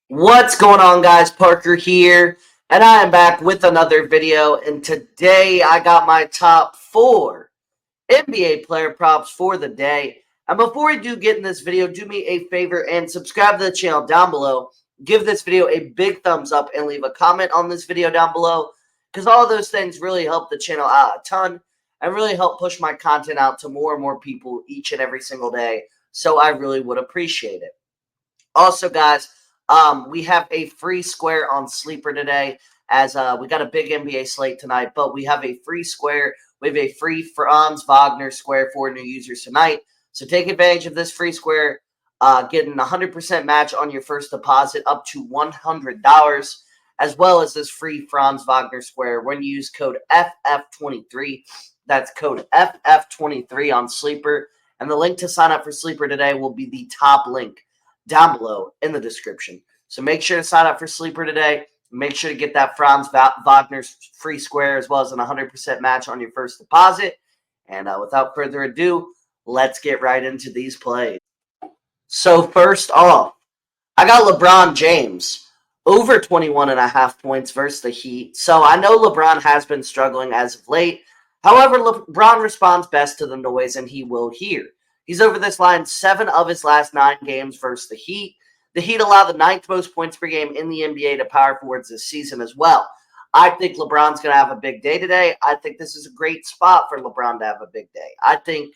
What's going on, guys? Parker here, and I am back with another video. And today I got my top 4 NBA player props for the day. And before I do get in this video, do me a favor and subscribe to the channel down below. Give this video a big thumbs up and leave a comment on this video down below, because all those things really help the channel out a ton and really help push my content out to more and more people each and every single day. So I really would appreciate it. Also, guys, we have a free square on Sleeper today, as we got a big NBA slate tonight, but we have a free square. We have a free Franz Wagner square for new users tonight. So take advantage of this free square, getting a 100% match on your first deposit up to $100, as well as this free Franz Wagner square when you use code FF23. That's code FF23 on Sleeper. And the link to sign up for Sleeper today will be the top link down below in the description. So make sure to sign up for Sleeper today. Make sure to get that Franz Wagner's free square as well as an 100% match on your first deposit. And without further ado, let's get right into these plays. So first off, I got LeBron James over 21.5 points versus the Heat. So I know LeBron has been struggling as of late. However, LeBron responds best to the noise, and he will here. He's over this line 7 of his last 9 games versus the Heat. The Heat allow the 9th most points per game in the NBA to power forwards this season as well. I think LeBron's going to have a big day today. I think this is a great spot for LeBron to have a big day. I think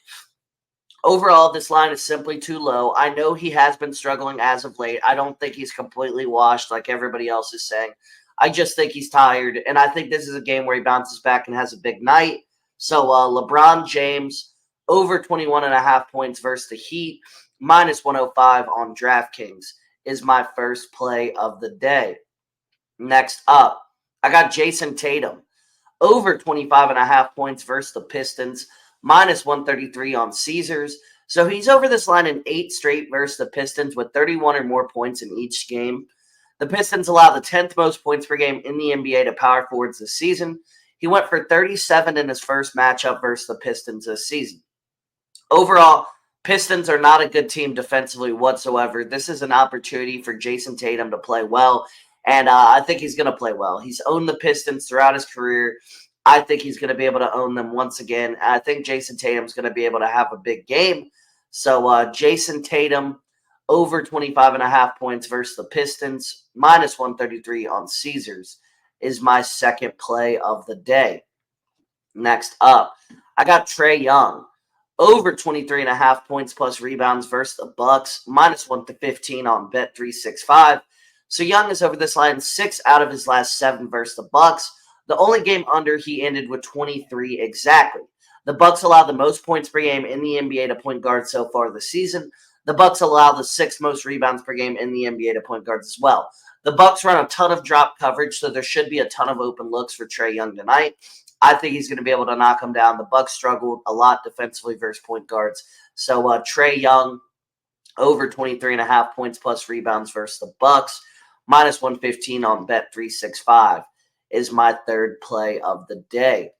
overall, this line is simply too low. I know he has been struggling as of late. I don't think he's completely washed like everybody else is saying. I just think he's tired, and I think this is a game where he bounces back and has a big night. So LeBron James over 21.5 points versus the Heat, minus 105 on DraftKings is my first play of the day. Next up, I got Jason Tatum over 25.5 points versus the Pistons, minus 133 on Caesars. So he's over this line in 8 straight versus the Pistons with 31 or more points in each game. The Pistons allow the 10th most points per game in the NBA to power forwards this season. He went for 37 in his first matchup versus the Pistons this season. Overall, Pistons are not a good team defensively whatsoever. This is an opportunity for Jason Tatum to play well, and I think he's going to play well. He's owned the Pistons throughout his career. I think he's going to be able to own them once again. I think Jason Tatum's going to be able to have a big game. So Jason Tatum over 25.5 points versus the Pistons, minus 133 on Caesars is my second play of the day. Next up, I got Trae Young over 23.5 points plus rebounds versus the Bucks, minus 115 on Bet365. So Young is over this line 6 out of his last 7 versus the Bucks. The only game under, he ended with 23 exactly. The Bucks allow the most points per game in the NBA to point guards so far this season. The Bucks allow the 6th most rebounds per game in the NBA to point guards as well. The Bucks run a ton of drop coverage, so there should be a ton of open looks for Trae Young tonight. I think he's going to be able to knock him down. The Bucks struggled a lot defensively versus point guards. So Trae Young over 23.5 points plus rebounds versus the Bucks, minus 115 on Bet365 is my third play of the day.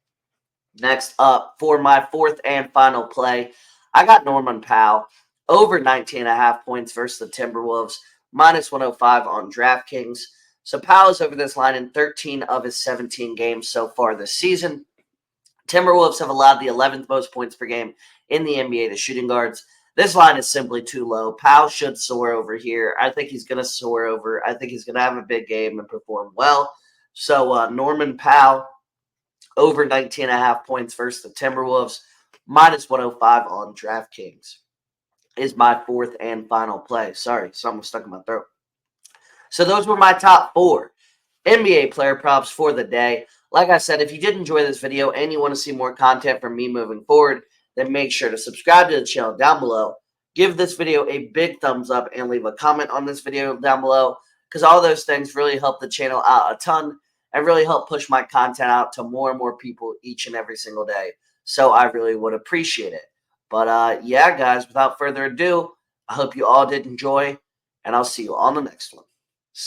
Next up, for my fourth and final play, I got Norman Powell over 19.5 points versus the Timberwolves, minus 105 on DraftKings. So Powell is over this line in 13 of his 17 games so far this season. Timberwolves have allowed the 11th most points per game in the NBA to shooting guards. This line is simply too low. Powell should soar over here. I think he's going to soar over. I think he's going to have a big game and perform well. So Norman Powell over 19.5 points versus the Timberwolves, minus 105 on DraftKings is my fourth and final play. Sorry, something was stuck in my throat. So those were my top 4 NBA player props for the day. Like I said, if you did enjoy this video and you want to see more content from me moving forward, then make sure to subscribe to the channel down below. Give this video a big thumbs up and leave a comment on this video down below, because all those things really help the channel out a ton and really help push my content out to more and more people each and every single day. So I really would appreciate it. But yeah, guys, without further ado, I hope you all did enjoy, and I'll see you on the next one.